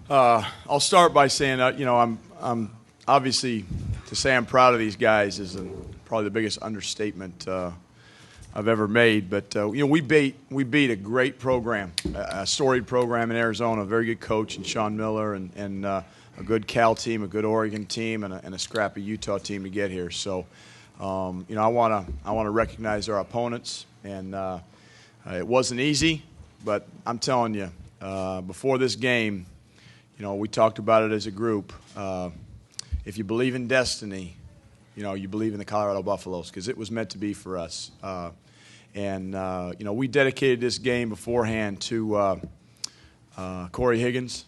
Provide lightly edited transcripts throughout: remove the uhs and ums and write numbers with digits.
I'll start by saying, I'm obviously, to say I'm proud of these guys is probably the biggest understatement I've ever made. But we beat a great program, a storied program in Arizona, a very good coach in Sean Miller, and a good Cal team, a good Oregon team, and a scrappy Utah team to get here. So, I want to recognize our opponents, and it wasn't easy, but I'm telling you, before this game, we talked about it as a group. If you believe in destiny, you believe in the Colorado Buffaloes, because it was meant to be for us. We dedicated this game beforehand to Corey Higgins,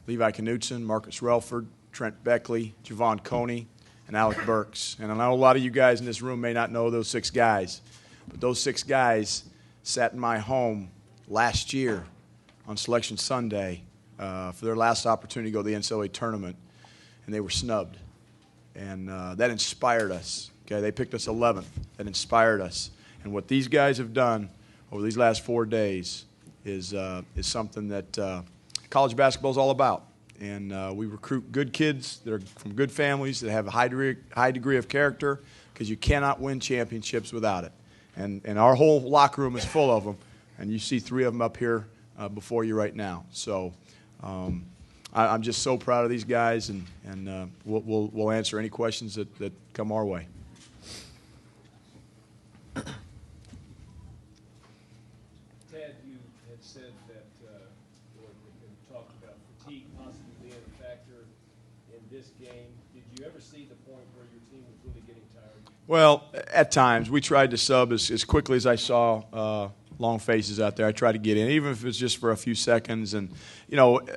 Levi Knutson, Marcus Relford, Trent Beckley, Javon Coney, and Alec Burks. And I know a lot of you guys in this room may not know those 6 guys, but those 6 guys sat in my home last year on Selection Sunday for their last opportunity to go to the NCAA tournament, and they were snubbed. And that inspired us. Okay, they picked us 11th. That inspired us. And what these guys have done over these last 4 days is something that college basketball is all about. And we recruit good kids that are from good families that have a high degree of character, because you cannot win championships without it. And our whole locker room is full of them, and you see 3 of them up here before you right now. So I'm just so proud of these guys, and we'll answer any questions that come our way. Ted, you had said that, or talked about fatigue possibly being a factor in this game. Did you ever see the point where your team was really getting tired? Well, at times. We tried to sub as quickly as I saw long faces out there. I tried to get in, even if it's just for a few seconds. And,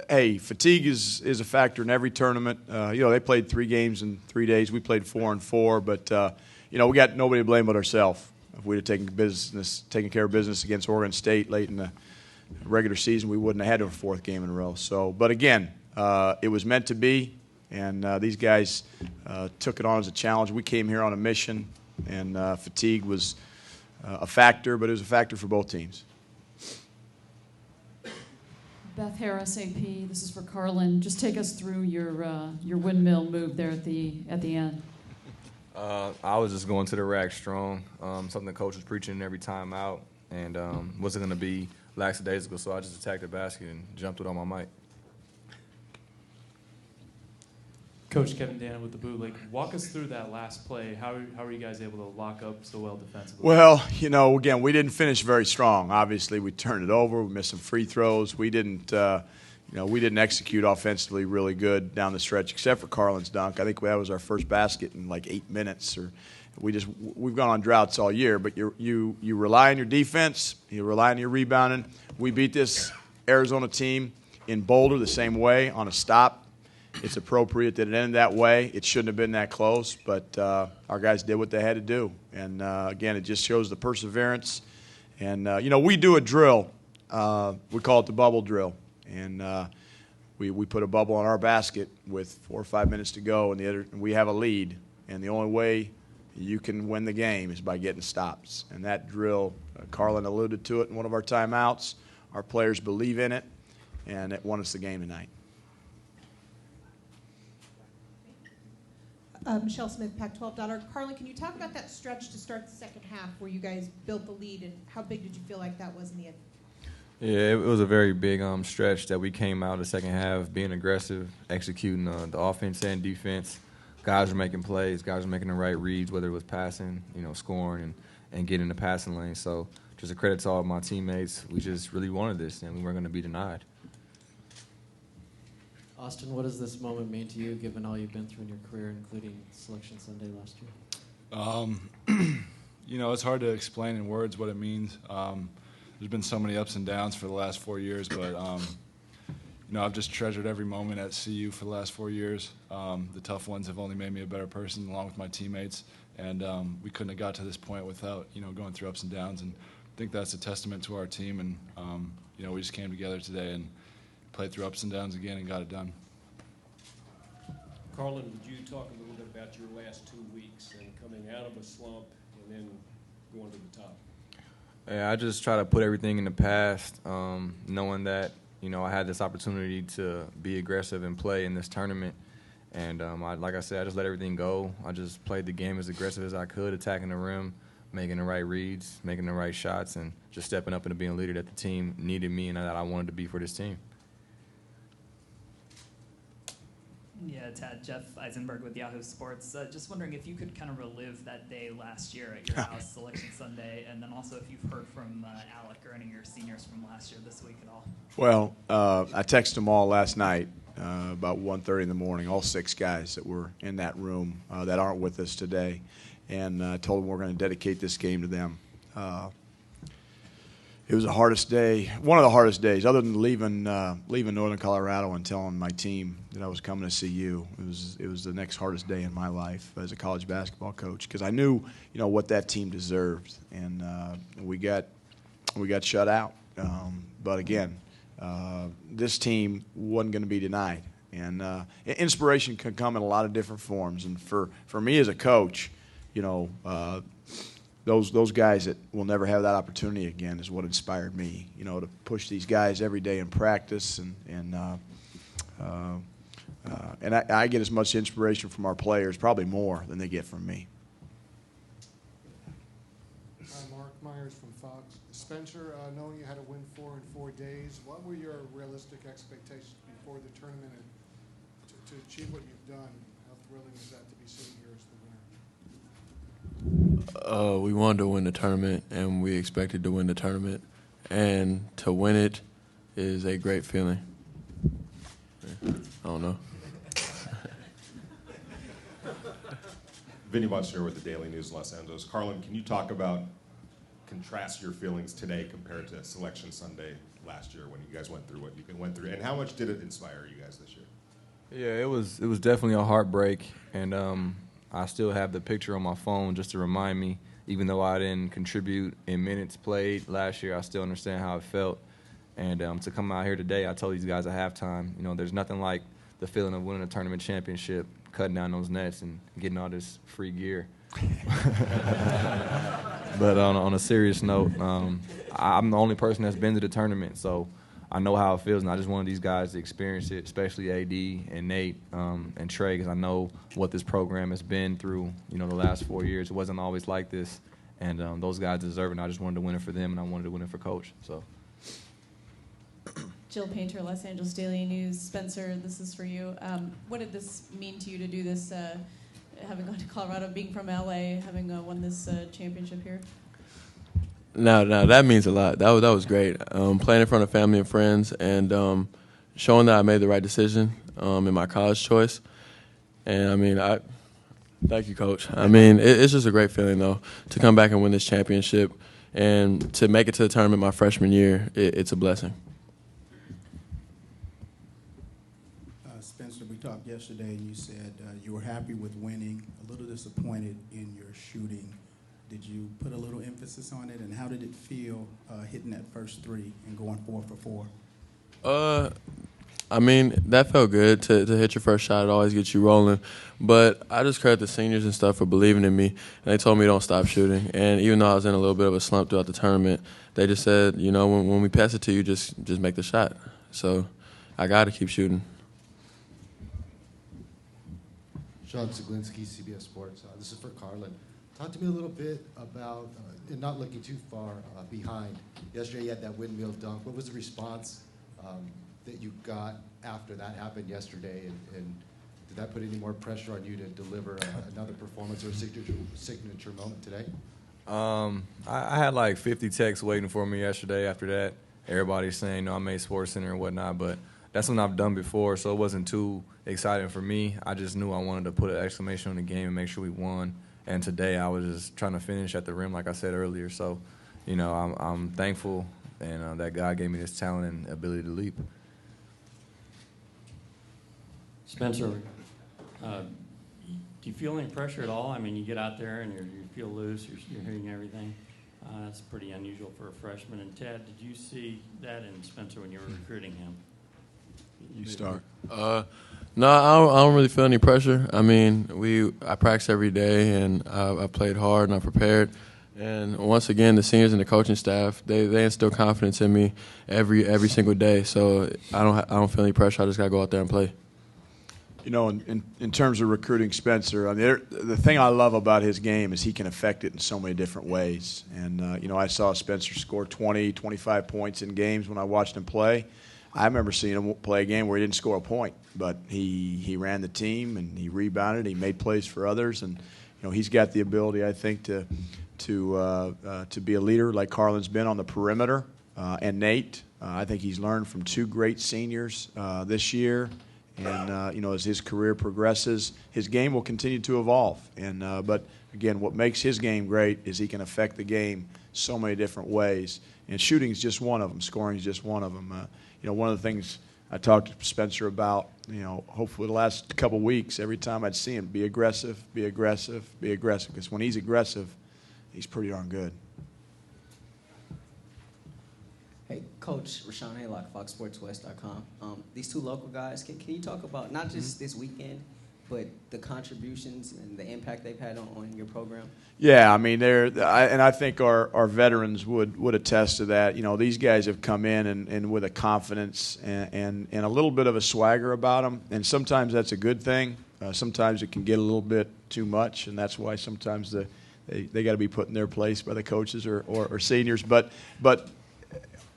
hey, fatigue is a factor in every tournament. They played 3 games in 3 days. We played 4 and 4. But, we got nobody to blame but ourselves. If we'd have taken care of business against Oregon State late in the regular season, we wouldn't have had a 4th game in a row. So, but again, it was meant to be, and these guys took it on as a challenge. We came here on a mission, and fatigue was a factor, but it was a factor for both teams. Beth Harris, AP. This is for Carlin. Just take us through your windmill move there at the end. I was just going to the rack strong, something the coach was preaching every time out, and wasn't going to be lackadaisical, so I just attacked the basket and jumped it on my mic. Coach Kevin Dannon with the bootleg. Walk us through that last play. How are you guys able to lock up so well defensively? Well, again, we didn't finish very strong. Obviously, we turned it over. We missed some free throws. We didn't execute offensively really good down the stretch, except for Carlin's dunk. I think that was our first basket in like 8 minutes. We've gone on droughts all year, but you rely on your defense. You rely on your rebounding. We beat this Arizona team in Boulder the same way on a stop. It's appropriate that it ended that way. It shouldn't have been that close, but our guys did what they had to do. And, again, it just shows the perseverance. And, we do a drill. We call it the bubble drill. And we put a bubble on our basket with 4 or 5 minutes to go, and we have a lead. And the only way you can win the game is by getting stops. And that drill, Carlin alluded to it in one of our timeouts. Our players believe in it, and it won us the game tonight. Michelle Smith, Pac-12.org. Carlin, can you talk about that stretch to start the second half where you guys built the lead, and how big did you feel like that was in the end? Yeah, it was a very big stretch that we came out the second half being aggressive, executing the offense and defense. Guys were making plays. Guys were making the right reads, whether it was passing, scoring, and getting in the passing lane. So just a credit to all of my teammates. We just really wanted this, and we weren't going to be denied. Austin, what does this moment mean to you, given all you've been through in your career, including Selection Sunday last year? It's hard to explain in words what it means. There's been so many ups and downs for the last 4 years, but, I've just treasured every moment at CU for the last 4 years. The tough ones have only made me a better person, along with my teammates, and we couldn't have got to this point without, going through ups and downs, and I think that's a testament to our team, and, we just came together today and played through ups and downs again and got it done. Carlin, would you talk a little bit about your last 2 weeks and coming out of a slump and then going to the top? Yeah, I just try to put everything in the past, knowing that I had this opportunity to be aggressive and play in this tournament. And like I said, I just let everything go. I just played the game as aggressive as I could, attacking the rim, making the right reads, making the right shots, and just stepping up into being a leader that the team needed me and that I wanted to be for this team. Yeah, Tad, Jeff Eisenberg with Yahoo Sports. Just wondering if you could kind of relive that day last year at your house, Selection Sunday, and then also if you've heard from Alec or any of your seniors from last year this week at all. Well, I texted them all last night about 1:30 in the morning, all 6 guys that were in that room that aren't with us today, and told them we're going to dedicate this game to them. It was the hardest day, one of the hardest days, other than leaving Northern Colorado and telling my team that I was coming to see you. It was the next hardest day in my life as a college basketball coach, because I knew, what that team deserved, and we got shut out. But again, this team wasn't going to be denied, and inspiration can come in a lot of different forms. And for me as a coach, those guys that will never have that opportunity again is what inspired me, to push these guys every day in practice, and I get as much inspiration from our players, probably more than they get from me. Hi, Mark Myers from Fox. Spencer, knowing you had to win 4 in 4 days, what were your realistic expectations before the tournament, and to achieve what you've done? How thrilling is that to be sitting here as the winner? We wanted to win the tournament, and we expected to win the tournament. And to win it is a great feeling. I don't know. Vinny Bonsignore with the Daily News Los Angeles. Carlin, can you contrast your feelings today compared to Selection Sunday last year when you guys went through what you went through, and how much did it inspire you guys this year? Yeah, it was definitely a heartbreak, and I still have the picture on my phone just to remind me, even though I didn't contribute in minutes played last year, I still understand how it felt. And to come out here today, I told these guys at halftime, there's nothing like the feeling of winning a tournament championship, cutting down those nets, and getting all this free gear. But on a serious note, I'm the only person that's been to the tournament, so I know how it feels, and I just wanted these guys to experience it, especially AD and Nate and Trey, because I know what this program has been through, the last 4 years. It wasn't always like this, and those guys deserve it, and I just wanted to win it for them, and I wanted to win it for Coach. So. Jill Painter, Los Angeles Daily News. Spencer, this is for you. What did this mean to you to do this, having gone to Colorado, being from LA, having won this championship here? No, that means a lot. That was great. Playing in front of family and friends, and showing that I made the right decision in my college choice. And thank you, Coach. It's just a great feeling though to come back and win this championship, and to make it to the tournament my freshman year. It's a blessing. Spencer, we talked yesterday, and you said you were happy with winning, a little disappointed in your shooting. Did you put a little emphasis on it, and how did it feel hitting that first 3 and going 4 for 4? That felt good to hit your first shot. It always gets you rolling. But I just credit the seniors and stuff for believing in me. And they told me don't stop shooting. And even though I was in a little bit of a slump throughout the tournament, they just said, when we pass it to you, just make the shot. So I got to keep shooting. Sean Zaglinski, CBS Sports. This is for Carlin. Talk to me a little bit about, and not looking too far behind. Yesterday you had that windmill dunk. What was the response that you got after that happened yesterday? And did that put any more pressure on you to deliver another performance or a signature moment today? I had like 50 texts waiting for me yesterday after that. Everybody's saying, I made SportsCenter and whatnot, but that's something I've done before, so it wasn't too exciting for me. I just knew I wanted to put an exclamation on the game and make sure we won. And today I was just trying to finish at the rim, like I said earlier. So, I'm thankful, and that God gave me this talent and ability to leap. Spencer, do you feel any pressure at all? You get out there and you feel loose, you're hitting everything. That's pretty unusual for a freshman. And Ted, did you see that in Spencer when you were recruiting him? You start. No, I don't really feel any pressure. I practice every day, and I played hard and I prepared. And once again, the seniors and the coaching staff, they instill confidence in me every single day. So I don't feel any pressure. I just got to go out there and play. You know, in terms of recruiting Spencer, I mean, the thing I love about his game is he can affect it in so many different ways. And, you know, I saw Spencer score 20, 25 points in games when I watched him play. I remember seeing him play a game where he didn't score a point, but he ran the team and he rebounded. He made plays for others. And, you know, he's got the ability, I think, to be a leader like Carlin's been on the perimeter. And Nate, I think he's learned from two great seniors this year. And, you know, as his career progresses, his game will continue to evolve. And but, again, what makes his game great is he can affect the game so many different ways. And shooting is just one of them. Scoring is just one of them. You know, one of the things I talked to Spencer about, you know, hopefully the last couple of weeks, every time I'd see him, be aggressive, be aggressive, be aggressive. Because when he's aggressive, he's pretty darn good. Hey, Coach Rashawn Haylock, FoxSportsWest.com. These two local guys, can you talk about not just this weekend, but the contributions and the impact they've had on your program? Yeah, I mean, I think our veterans would attest to that. You know, these guys have come in and with a confidence and a little bit of a swagger about them, and sometimes that's a good thing. Sometimes it can get a little bit too much, and that's why sometimes they got to be put in their place by the coaches or seniors. But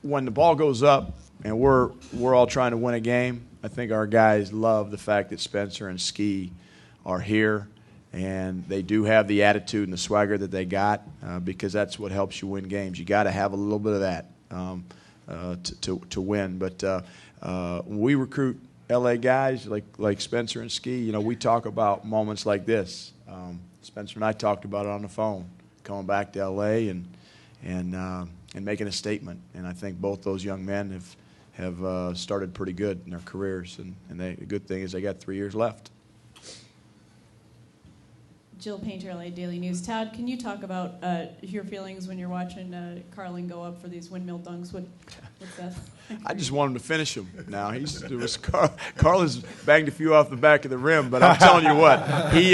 when the ball goes up and we're all trying to win a game, I think our guys love the fact that Spencer and Ski are here, and they do have the attitude and the swagger that they got because that's what helps you win games. You got to have a little bit of that to win. But when we recruit LA guys like Spencer and Ski, you know, we talk about moments like this. Spencer and I talked about it on the phone, coming back to LA and making a statement. And I think both those young men have started pretty good in their careers. And the good thing is they got 3 years left. Jill Painter, LA Daily News. Tad, can you talk about your feelings when you're watching Carlin go up for these windmill dunks? What's that? I just want him to finish them now. Carlin's banged a few off the back of the rim, but I'm telling you what, he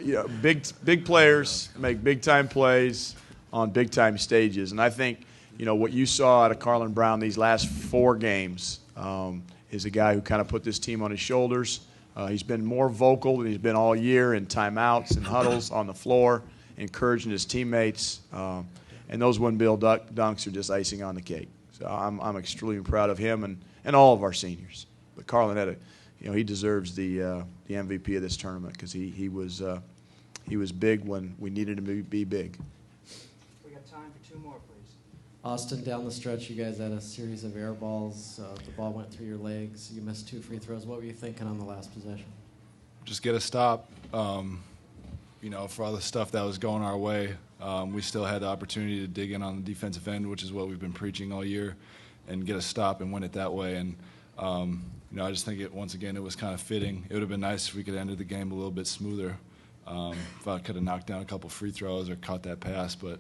you know, big players make big-time plays on big-time stages. And I think, you know, what you saw out of Carlin Brown these last 4 games is a guy who kind of put this team on his shoulders. He's been more vocal than he's been all year in timeouts and huddles on the floor, encouraging his teammates. And those windmill dunks are just icing on the cake. So I'm extremely proud of him and all of our seniors. But Carlin he deserves the MVP of this tournament because he was big when we needed him to be big. We got time for 2 more, please. Austin, down the stretch, you guys had a series of air balls. The ball went through your legs. You missed 2 free throws. What were you thinking on the last possession? Just get a stop. You know, for all the stuff that was going our way, we still had the opportunity to dig in on the defensive end, which is what we've been preaching all year, and get a stop and win it that way. And, you know, I just think once again, it was kind of fitting. It would have been nice if we could have ended the game a little bit smoother. If I could have knocked down a couple free throws or caught that pass. But,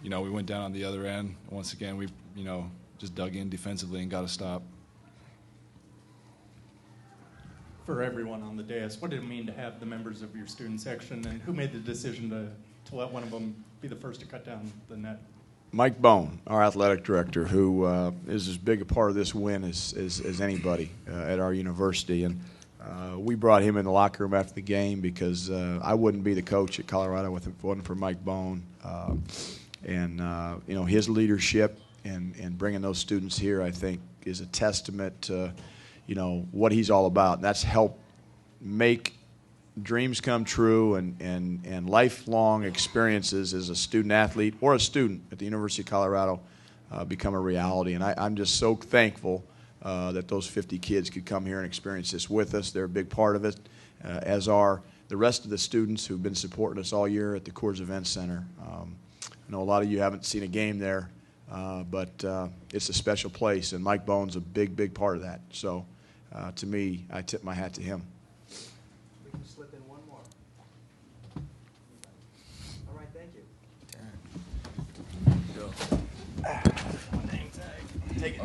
you know, we went down on the other end. Once again, we, you know, just dug in defensively and got a stop. For everyone on the dais, what did it mean to have the members of your student section, and who made the decision to let one of them be the first to cut down the net? Mike Bone, our athletic director, who is as big a part of this win as anybody at our university. And we brought him in the locker room after the game because I wouldn't be the coach at Colorado if it wasn't for Mike Bone. And you know, his leadership and bringing those students here, I think, is a testament to, you know, what he's all about. And that's help make dreams come true and lifelong experiences as a student athlete or a student at the University of Colorado become a reality. And I'm just so thankful that those 50 kids could come here and experience this with us. They're a big part of it, as are the rest of the students who've been supporting us all year at the Coors Event Center. I know a lot of you haven't seen a game there, but it's a special place, and Mike Bone's a big part of that. So to me, I tip my hat to him. We can slip in one more. All right, thank you. Take it.